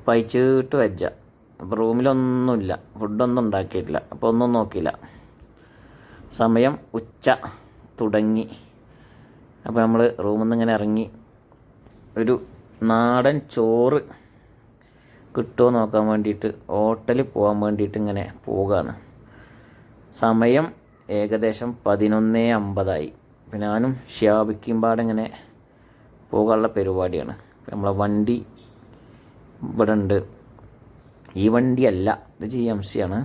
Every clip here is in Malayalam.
പൈച്ചിട്ട് വെച്ച. അപ്പോൾ റൂമിലൊന്നുമില്ല, ഫുഡൊന്നും ഉണ്ടാക്കിയിട്ടില്ല. അപ്പോൾ ഒന്നും നോക്കിയില്ല. സമയം ഉച്ച തുടങ്ങി. അപ്പോൾ നമ്മൾ റൂമിൽ നിന്ന് ഇങ്ങനെ ഇറങ്ങി ഒരു നാടൻ ചോറ് കിട്ടുമോ നോക്കാൻ വേണ്ടിയിട്ട് ഹോട്ടലിൽ പോകാൻ വേണ്ടിയിട്ട് ഇങ്ങനെ പോവുകയാണ്. സമയം ഏകദേശം 11:50. അപ്പോൾ ഞാനും ഷിയാബിക്കുമ്പാടെ ഇങ്ങനെ പോകാനുള്ള പരിപാടിയാണ്. നമ്മളെ വണ്ടി ഇവിടെ ഉണ്ട്. ഈ വണ്ടിയല്ല, ഇത് GMC ആണ്.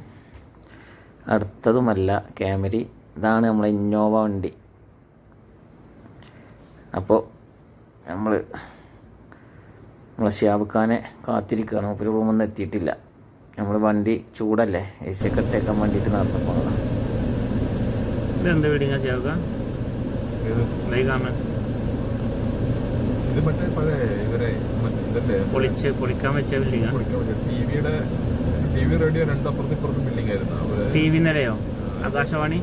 അടുത്തതുമല്ല ക്യാമറി. ഇതാണ് നമ്മളെ ഇന്നോവ വണ്ടി. അപ്പോൾ നമ്മളെ ഷിയാബിക്കാനെ കാത്തിരിക്കുകയാണ്. ഒരു റൂമൊന്നും എത്തിയിട്ടില്ല. നമ്മൾ വണ്ടി ചൂടല്ലേ, AC ഒക്കെ ഇട്ടേക്കാൻ വേണ്ടിയിട്ട് നടന്നു പോകണം. ഇതെന്ത് വീടിങ്ങ ഷിയാബിക്ക? ഇത് മറ്റേ പഴയ ഇവരെ പൊളിക്കാൻ വെച്ച ബിൽഡിംഗ്. TV റേഡിയോ രണ്ടപ്പുറത്തും ബിൽഡിംഗ് ആയിരുന്നു. TV നിലയോ? ആകാശവാണി?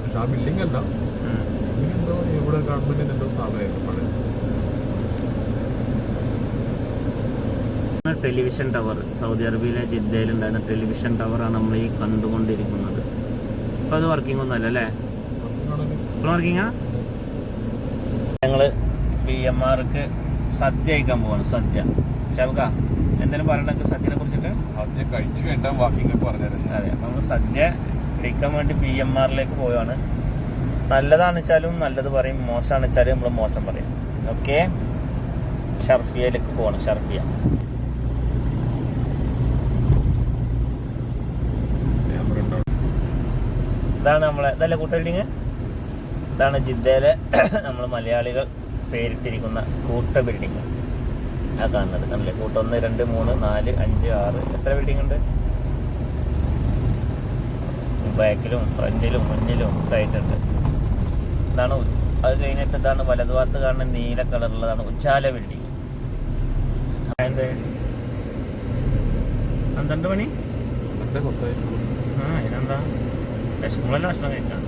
പക്ഷെ ആ ബിൽഡിംഗ് അല്ല, എന്തോ ഇവിടെ ഗവൺമെന്റിന്റെ എന്തോ സ്ഥാപനമായിരുന്നു പഴയ. ടെലിവിഷൻ ടവർ, സൗദി അറേബ്യയിലെ ജിദ്ദയിലുണ്ടായിരുന്ന ടെലിവിഷൻ ടവറാണ് നമ്മൾ ഈ കണ്ടുകൊണ്ടിരിക്കുന്നത്. അപ്പോൾ അത് വർക്കിംഗ് ഒന്നും അല്ല അല്ലേ? വർക്കിംഗാ? ഞങ്ങൾ BMRക്ക് സദ്യ കഴിക്കാൻ പോവാണ്. സദ്യ ഷാബുക്ക എന്തെങ്കിലും പറയണ സദ്യനെ കുറിച്ചിട്ട്? സദ്യ കഴിച്ചു കഴിഞ്ഞാൽ വാക്കിംഗ് ഒക്കെ പറഞ്ഞിരുന്നു. അതെ, നമ്മൾ സദ്യ കഴിക്കാൻ വേണ്ടി BMRലേക്ക് പോവുകയാണ്. നല്ലതാണെന്ന് വെച്ചാലും നല്ലത് പറയും, മോശമാണെന്ന് വെച്ചാലും നമ്മൾ മോശം പറയും. ഓക്കെ, ഷർഫിയയിലേക്ക് പോകണം. ഷർഫിയ ഇതാണ് നമ്മളെ, ഇതല്ലേ കൂട്ട ബിൽഡിങ്? ഇതാണ് ജിദ്ദയിലെ നമ്മൾ മലയാളികൾ പേരിട്ടിരിക്കുന്ന കൂട്ട ബിൽഡിങ്. ആ കാണുന്നത് കണ്ടില്ലേ? കൂട്ട 1, 2, 3, 4, 5, 6 എത്ര ബിൽഡിംഗ് ഉണ്ട്? ബാക്കിലും ഫ്രണ്ടിലും മുന്നിലും ഒക്കെ ആയിട്ടുണ്ട്. ഇതാണ്. അത് കഴിഞ്ഞിട്ട് ഇതാണ് വലതുഭാഗത്ത് കാണുന്ന നീല കളറുള്ളതാണ് ഉജാല ബിൽഡിങ്. 12 മണി. ഇതിനെന്താ വിശക്കുമ്പോഴല്ല ഭക്ഷണം കഴിക്കാം.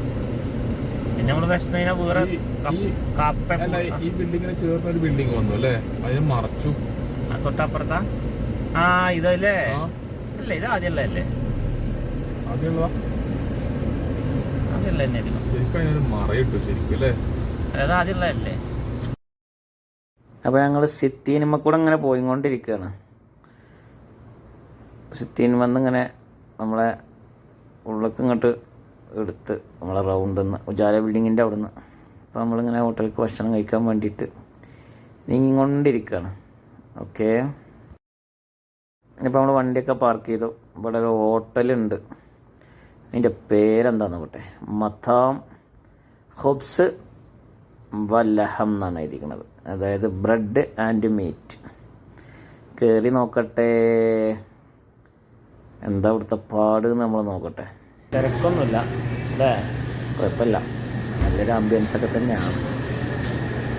പിന്നെ നമ്മൾ വിശന്ന് കഴിഞ്ഞാൽ വേറെ ഈ ബിൽഡിങ്ങിന് ചേർന്ന ഒരു ബിൽഡിംഗ് വന്നു അല്ലേ? അതിന് മറച്ചു. തൊട്ടപ്പുറത്താ? ആ ഇതല്ലേ? അല്ലേ, ഇത് ആദ്യമുള്ളതല്ലേ? ആദ്യമുള്ള ആദ്യമുള്ള തന്നെ ശരിക്കും അതിനൊരു മറയിട്ടു ശരിക്കും അല്ലേ? അത് ആദ്യമുള്ളതല്ലേ? അപ്പോൾ ഞങ്ങൾ സിറ്റീനുമ്മ കൂടെ ഇങ്ങനെ പോയിക്കൊണ്ടിരിക്കുകയാണ്. സിറ്റീൻ വന്നിങ്ങനെ നമ്മളെ ഉള്ളിലേക്ക് ഇങ്ങോട്ട് എടുത്ത് നമ്മളെ റൗണ്ടിൽ നിന്ന് ഉജാല ബിൽഡിങ്ങിൻ്റെ അവിടെ നിന്ന്. അപ്പോൾ നമ്മളിങ്ങനെ ഹോട്ടലിലേക്ക് ഭക്ഷണം കഴിക്കാൻ വേണ്ടിയിട്ട് നീങ്ങിക്കൊണ്ടിരിക്കുകയാണ്. ഓക്കെ, ഇപ്പോൾ നമ്മൾ വണ്ടിയൊക്കെ പാർക്ക് ചെയ്തു. ഇവിടെ ഒരു ഹോട്ടലുണ്ട്. അതിൻ്റെ പേരെന്താന്ന് നോക്കട്ടെ. മഥാം ഹുബ്സ് വല്ലഹം എന്നാണ് എഴുതിക്കുന്നത്. അതായത് ബ്രെഡ് ആൻഡ് മീറ്റ്. കയറി നോക്കട്ടെ എന്താ ഇവിടുത്തെ പാട് നമ്മൾ നോക്കട്ടെ. തിരക്കൊന്നുമില്ല അല്ലേ? കുഴപ്പമില്ല, നല്ലൊരു ആംബിയൻസൊക്കെ തന്നെയാണ്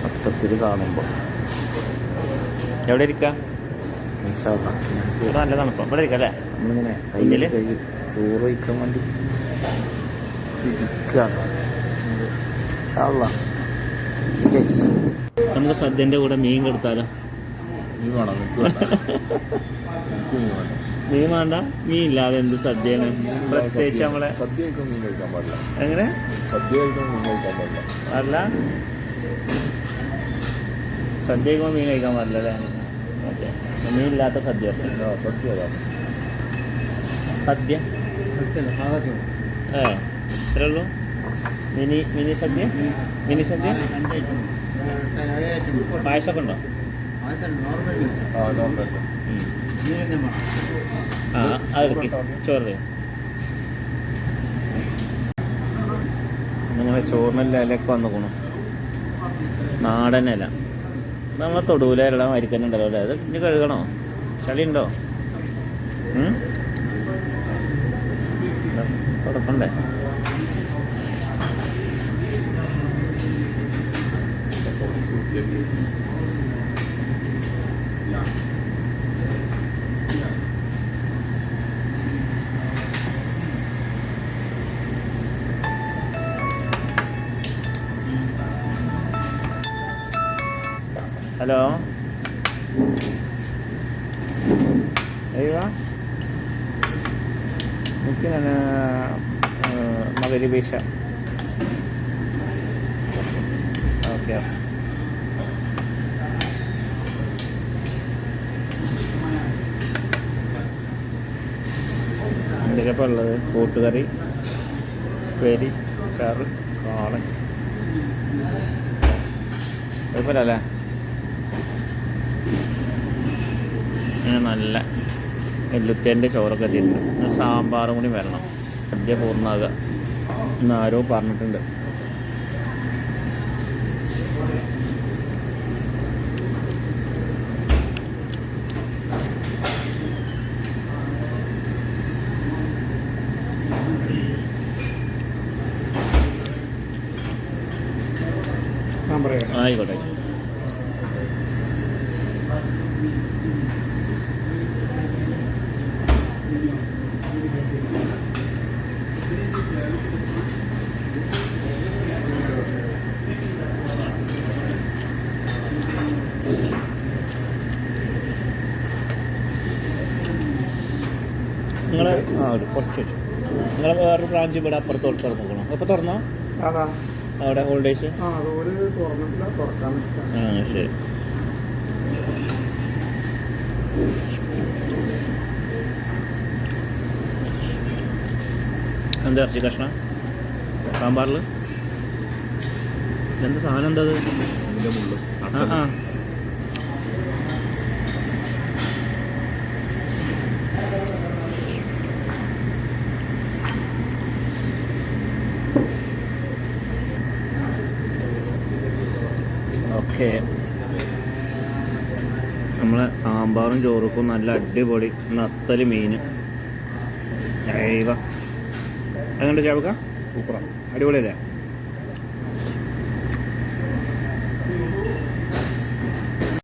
മൊത്തത്തിൽ കാണുമ്പോൾ. എവിടെ ഇരിക്കാം? നല്ലതാണ്. ഇപ്പം ഇവിടെ ഇരിക്കാം അല്ലേ? നമ്മളിങ്ങനെ കയ്യിൽ കഴുകി ചോറ് വയ്ക്കാൻ വേണ്ടി ഇരിക്കുകയാണ്. നമുക്ക് സദ്യൻ്റെ കൂടെ മീൻ കൊടുത്താലോ? മീൻ വേണ്ട? മീൻ ഇല്ലാതെ എന്ത് സദ്യയാണ്? പ്രത്യേകിച്ച് നമ്മളെ സദ്യ മീൻ കഴിക്കാൻ പാടില്ല. എങ്ങനെ? സദ്യ മീൻ കഴിക്കാൻ പാടില്ല. അല്ല, സദ്യ കഴിക്കുമ്പോൾ മീൻ കഴിക്കാൻ പാടില്ല അല്ലേ? ഓക്കെ, മീൻ ഇല്ലാത്ത സദ്യ. സദ്യ സദ്യ ഇത്രേ ഉള്ളൂ. മിനി സദ്യ. മിനി സദ്യ പായസമൊക്കെ ഉണ്ടോ? അതെടുക്കി ചോറ്. അങ്ങനെ ചോറിനെല്ലാം ഇലയൊക്കെ വന്നു. നാടൻ ഇല. നമ്മളെ തൊടുവില ഇല മരിക്കുന്നുണ്ടല്ലോ അല്ലേ? അത് ഇനി കഴുകണോ? ചളി ഉണ്ടോ? കൊടുക്കണ്ടേ? ഹലോ أيوة ممكن أنا مغربي شاء. أوكي എന്തൊക്കെയപ്പോൾ ഉള്ളത്? കൂട്ടുകറി, ഉപ്പേരി, ചാറ്, കാളൻ. കുഴപ്പമില്ലല്ലേ? ഇങ്ങനെ നല്ല എല്ലുത്തേൻ്റെ ചോറൊക്കെ തിന്നു. സാമ്പാറും കൂടി വരണം, സദ്യ പൂർണ്ണമാകുക എന്നാരോ പറഞ്ഞിട്ടുണ്ട്. ആയിക്കോട്ടെ. നിങ്ങൾ കുറച്ച് വെച്ചു. നിങ്ങൾ വേറൊരു ബ്രാഞ്ച് ഇവിടെ അപ്പുറത്തോട്ട് തുറന്നു. അപ്പോൾ തുറന്നോ അവിടെ ഹോളിഡേയ്സ്? ആ ശരി. എന്താ ഇറച്ചി കഷ്ണം സാമ്പാറിൽ? എന്താ സാധനം? എന്താ അത്? ആ ഓക്കെ. നമ്മളെ സാമ്പാറും ചോറുക്കും നല്ല അടിപൊളി നത്തല് മീൻ. അയ്യവ അതുകൊണ്ട് ചാവക്ക സൂപ്പറാണ്, അടിപൊളിയല്ലേ?